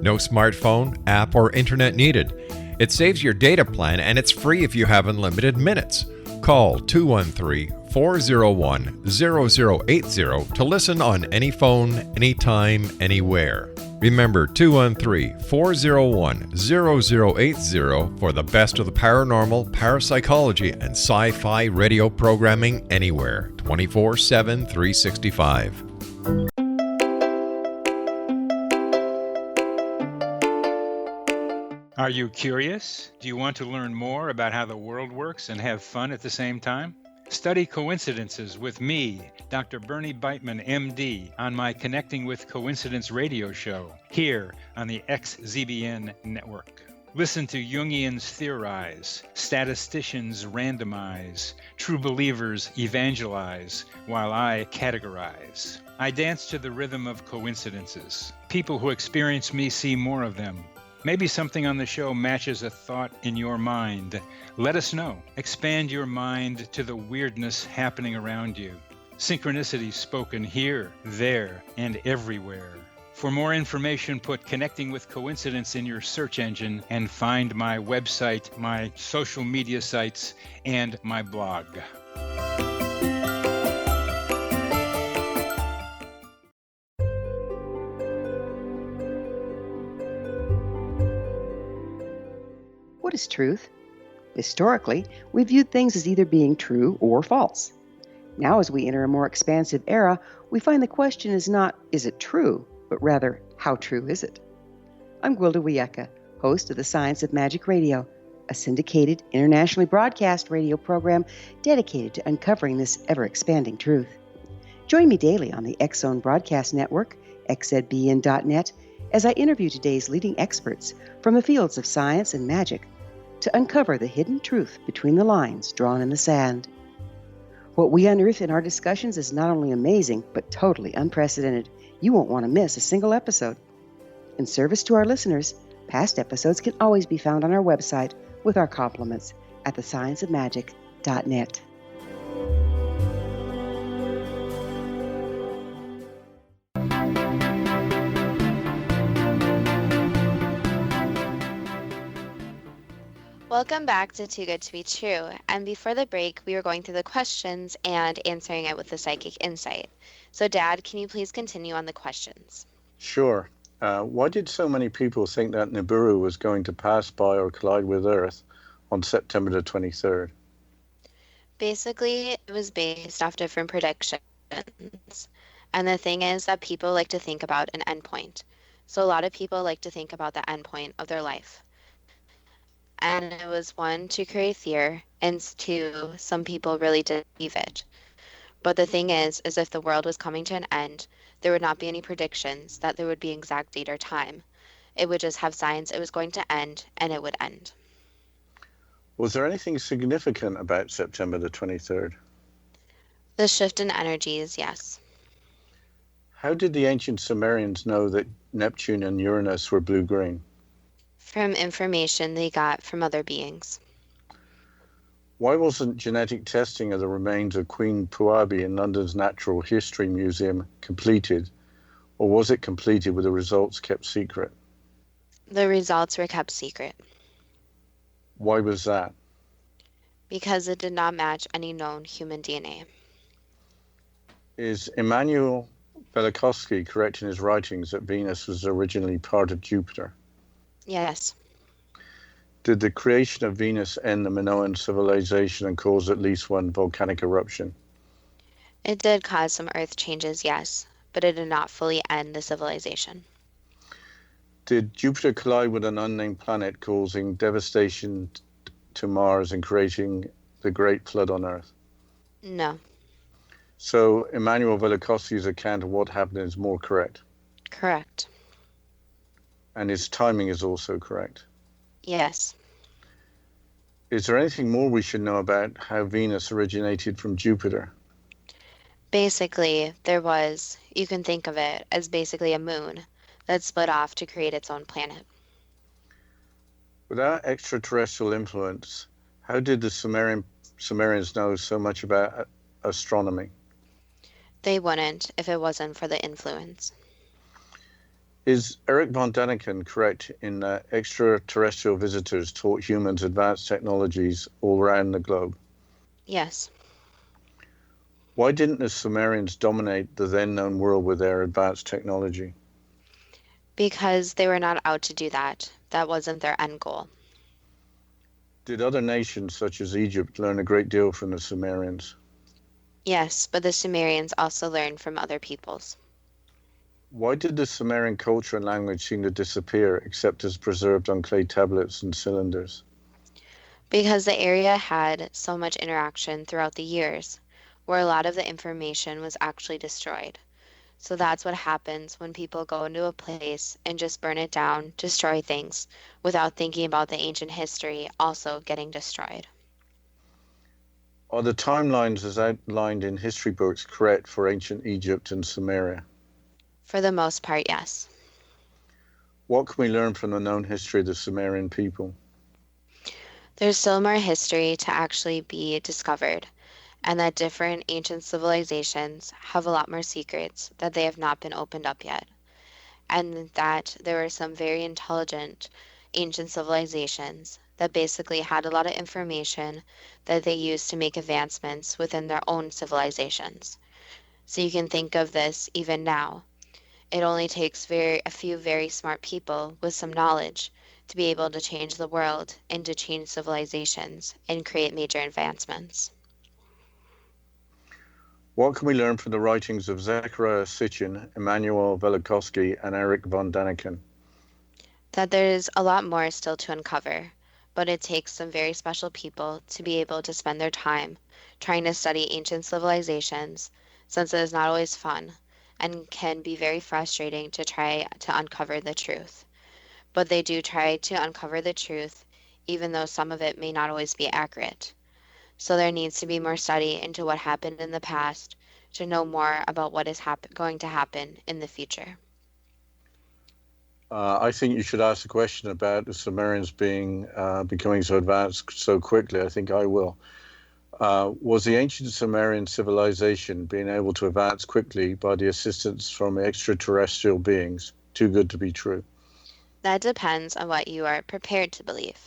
No smartphone, app, or internet needed. It saves your data plan, and it's free if you have unlimited minutes. Call 213-401-0080 to listen on any phone, anytime, anywhere. Remember 213-401-0080 for the best of the paranormal, parapsychology, and sci-fi radio programming anywhere, 24/7, 365. Are you curious? Do you want to learn more about how the world works and have fun at the same time? Study coincidences with me, Dr. Bernie Beitman, MD, on my Connecting with Coincidence radio show, here on the XZBN network. Listen to Jungians theorize, statisticians randomize, true believers evangelize, while I categorize. I dance to the rhythm of coincidences. People who experience me see more of them. Maybe something on the show matches a thought in your mind. Let us know. Expand your mind to the weirdness happening around you. Synchronicity spoken here, there, and everywhere. For more information, put Connecting with Coincidence in your search engine and find my website, my social media sites, and my blog. What is truth? Historically, we viewed things as either being true or false. Now, as we enter a more expansive era, we find the question is not, is it true, but rather, how true is it? I'm Gwilda Wiyaka, host of the Science of Magic Radio, a syndicated, internationally broadcast radio program dedicated to uncovering this ever-expanding truth. Join me daily on the X-Zone Broadcast Network, xzbn.net, as I interview today's leading experts from the fields of science and magic to uncover the hidden truth between the lines drawn in the sand. What we unearth in our discussions is not only amazing, but totally unprecedented. You won't want to miss a single episode. In service to our listeners, past episodes can always be found on our website with our compliments at thescienceofmagic.net. Welcome back to Too Good to Be True. And before the break, we were going through the questions and answering it with the psychic insight. So, Dad, can you please continue on the questions? Sure. Why did so many people think that Nibiru was going to pass by or collide with Earth on September the 23rd? Basically, it was based off different predictions. And the thing is that people like to think about an endpoint. So a lot of people like to think about the endpoint of their life. And it was one, to create fear, and two, some people really did believe it. But the thing is if the world was coming to an end, there would not be any predictions that there would be exact date or time. It would just have signs it was going to end, and it would end. Was there anything significant about September the 23rd? The shift in energies, yes. How did the ancient Sumerians know that Neptune and Uranus were blue-green? From information they got from other beings. Why wasn't genetic testing of the remains of Queen Puabi in London's Natural History Museum completed, or was it completed with the results kept secret? The results were kept secret Why was that? because it did not match any known human DNA. Is Immanuel Velikovsky correct in his writings that Venus was originally part of Jupiter? Yes. Did the creation of Venus end the Minoan civilization and cause at least one volcanic eruption? It did cause some earth changes, yes, but it did not fully end the civilization. Did Jupiter collide with an unnamed planet, causing devastation to Mars and creating the Great Flood on Earth? No. So Immanuel Velikovsky's account of what happened is more correct, Correct. and his timing is also correct. Yes. Is there anything more we should know about how Venus originated from Jupiter? Basically, you can think of it as basically a moon that split off to create its own planet. Without extraterrestrial influence, how did the Sumerians know so much about astronomy? They wouldn't if it wasn't for the influence. Is Eric von Daniken correct in that extraterrestrial visitors taught humans advanced technologies all around the globe? Yes. Why didn't the Sumerians dominate the then known world with their advanced technology? Because they were not out to do that. That wasn't their end goal. Did other nations such as Egypt learn a great deal from the Sumerians? Yes, but the Sumerians also learned from other peoples. Why did the Sumerian culture and language seem to disappear except as preserved on clay tablets and cylinders? Because the area had so much interaction throughout the years, where a lot of the information was actually destroyed. So that's what happens when people go into a place and just burn it down, destroy things, without thinking about the ancient history also getting destroyed. Are the timelines as outlined in history books correct for ancient Egypt and Sumeria? For the most part, yes. What can we learn from the known history of the Sumerian people? There's still more history to actually be discovered, and that different ancient civilizations have a lot more secrets that they have not been opened up yet, and that there were some very intelligent ancient civilizations that basically had a lot of information that they used to make advancements within their own civilizations. So you can think of this even now. It only takes a few very smart people with some knowledge to be able to change the world and to change civilizations and create major advancements. What can we learn from the writings of Zecharia Sitchin, Immanuel Velikovsky, and Eric von Daniken? That there's a lot more still to uncover, but it takes some very special people to be able to spend their time trying to study ancient civilizations, since it is not always fun and can be very frustrating to try to uncover the truth. But they do try to uncover the truth, even though some of it may not always be accurate. So there needs to be more study into what happened in the past to know more about what is going to happen in the future. I think you should ask a question about the Sumerians becoming so advanced so quickly. I think I will. Was the ancient Sumerian civilization being able to advance quickly by the assistance from extraterrestrial beings too good to be true? That depends on what you are prepared to believe.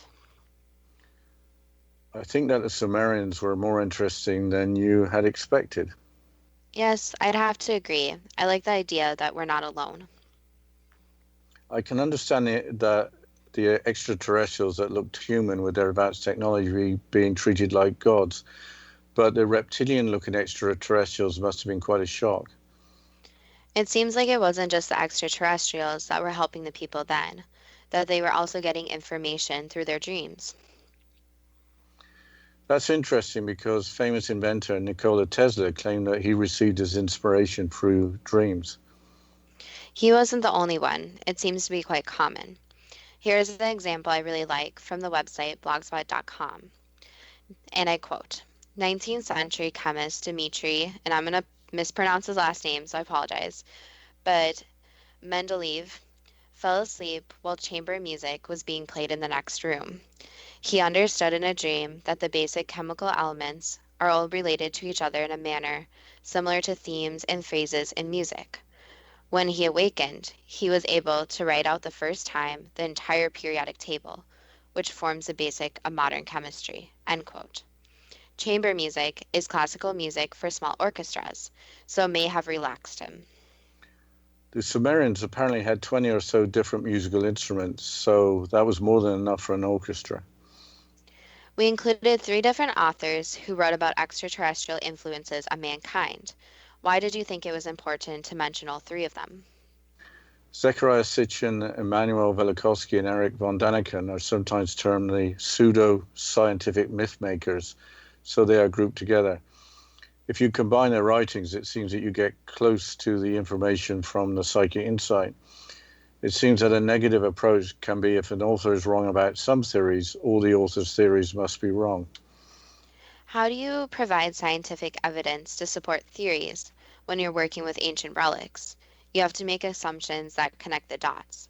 I think that the Sumerians were more interesting than you had expected. Yes, I'd have to agree. I like the idea that we're not alone. I can understand that the extraterrestrials that looked human with their advanced technology being treated like gods, but the reptilian-looking extraterrestrials must have been quite a shock. It seems like it wasn't just the extraterrestrials that were helping the people then, that they were also getting information through their dreams. That's interesting because famous inventor Nikola Tesla claimed that he received his inspiration through dreams. He wasn't the only one. It seems to be quite common. Here's an example I really like from the website blogspot.com. And I quote, 19th century chemist Dmitri, and I'm going to mispronounce his last name, so I apologize, but Mendeleev fell asleep while chamber music was being played in the next room. He understood in a dream that the basic chemical elements are all related to each other in a manner similar to themes and phrases in music. When he awakened, he was able to write out the first time the entire periodic table, which forms the basic of modern chemistry. End quote. Chamber music is classical music for small orchestras, so may have relaxed him. The Sumerians apparently had 20 or so different musical instruments, so that was more than enough for an orchestra. We included 3 different authors who wrote about extraterrestrial influences on mankind. Why did you think it was important to mention all 3 of them? Zecharia Sitchin, Immanuel Velikovsky, and Erich von Daniken are sometimes termed the pseudo-scientific myth makers, so they are grouped together. If you combine their writings, it seems that you get close to the information from the psychic insight. It seems that a negative approach can be if an author is wrong about some theories, all the author's theories must be wrong. How do you provide scientific evidence to support theories when you're working with ancient relics? You have to make assumptions that connect the dots.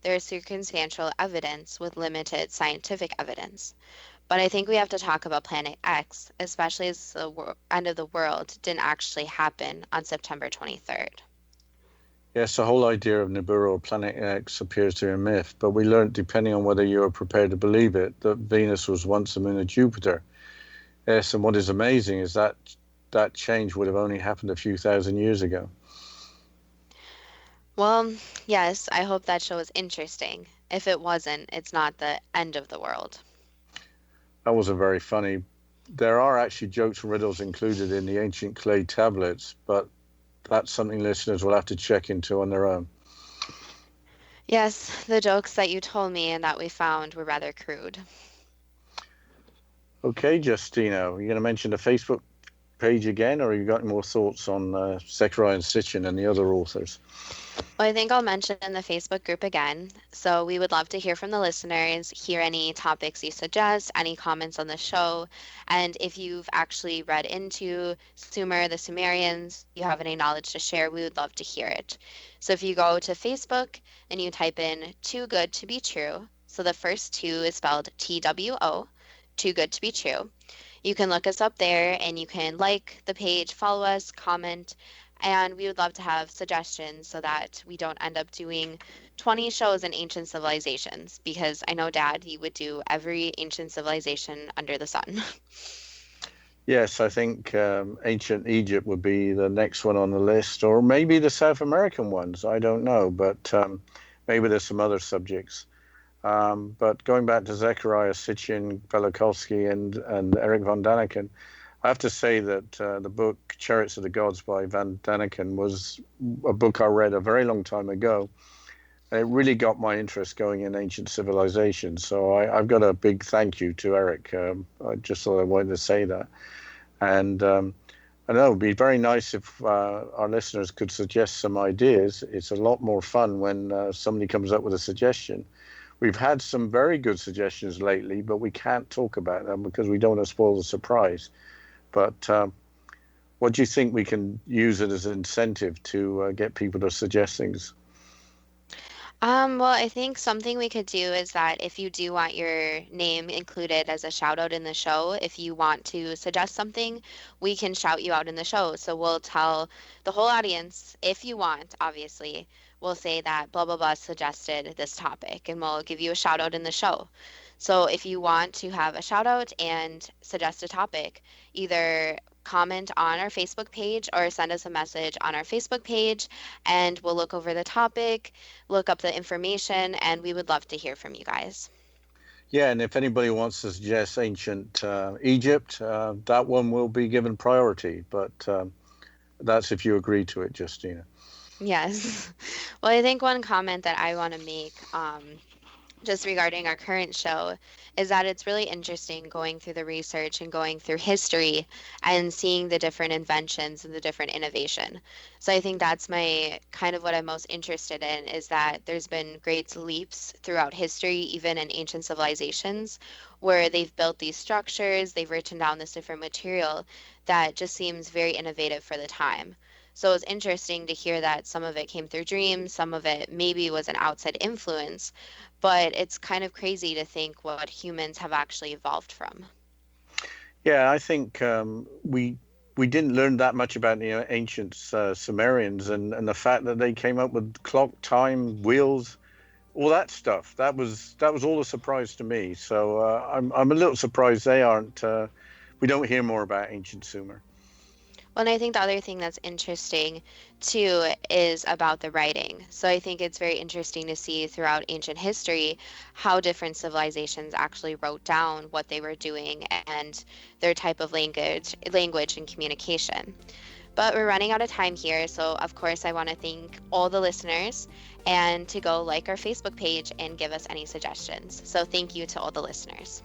There is circumstantial evidence with limited scientific evidence. But I think we have to talk about Planet X, especially as the end of the world didn't actually happen on September 23rd. Yes, the whole idea of Nibiru or Planet X appears to be a myth, but we learned, depending on whether you are prepared to believe it, that Venus was once the moon of Jupiter. Yes, and what is amazing is that that change would have only happened a few thousand years ago. Well, yes, I hope that show was interesting. If it wasn't, it's not the end of the world. That wasn't very funny. There are actually jokes and riddles included in the ancient clay tablets, but that's something listeners will have to check into on their own. Yes, the jokes that you told me and that we found were rather crude. Okay, Justina, are you going to mention the Facebook page again, or have you got more thoughts on Zecharia Sitchin and the other authors? Well, I think I'll mention the Facebook group again. So we would love to hear from the listeners, hear any topics you suggest, any comments on the show. And if you've actually read into Sumer, the Sumerians, you have any knowledge to share, we would love to hear it. So if you go to Facebook and you type in Too Good to Be True, so the first 2 is spelled TWO, Too Good to Be True. You can look us up there and you can like the page, follow us, comment, and we would love to have suggestions so that we don't end up doing 20 shows in ancient civilizations, because I know, Dad, you would do every ancient civilization under the sun. Yes, I think ancient Egypt would be the next one on the list, or maybe the South American ones. I don't know, but maybe there's some other subjects. But going back to Zecharia Sitchin, Velikovsky, and Erich von Daniken, I have to say that the book Chariots of the Gods by von Daniken was a book I read a very long time ago. It really got my interest going in ancient civilizations. So I've got a big thank you to Eric. I just thought I wanted to say that. And I know it'd be very nice if our listeners could suggest some ideas. It's a lot more fun when somebody comes up with a suggestion. We've had some very good suggestions lately, but we can't talk about them because we don't want to spoil the surprise. But what do you think we can use it as an incentive to get people to suggest things? Well, I think something we could do is that if you do want your name included as a shout out in the show, if you want to suggest something, we can shout you out in the show. So we'll tell the whole audience, if you want, obviously, we'll say that blah, blah, blah suggested this topic, and we'll give you a shout out in the show. So if you want to have a shout out and suggest a topic, either comment on our Facebook page or send us a message on our Facebook page, and we'll look over the topic, look up the information, and we would love to hear from you guys. Yeah, and if anybody wants to suggest ancient Egypt, that one will be given priority, but that's if you agree to it, Justina. Yes. Well, I think one comment that I want to make just regarding our current show is that it's really interesting going through the research and going through history and seeing the different inventions and the different innovation. So I think that's my kind of what I'm most interested in, is that there's been great leaps throughout history, even in ancient civilizations, where they've built these structures, they've written down this different material that just seems very innovative for the time. So it's interesting to hear that some of it came through dreams, some of it maybe was an outside influence, but it's kind of crazy to think what humans have actually evolved from. Yeah, I think we didn't learn that much about the ancient Sumerians, and the fact that they came up with clock, time, wheels, all that stuff. That was all a surprise to me. So I'm a little surprised they aren't. We don't hear more about ancient Sumer. Well, and I think the other thing that's interesting too is about the writing. So I think it's very interesting to see throughout ancient history how different civilizations actually wrote down what they were doing and their type of language and communication. But we're running out of time here, so of course I want to thank all the listeners and to go like our Facebook page and give us any suggestions. So thank you to all the listeners.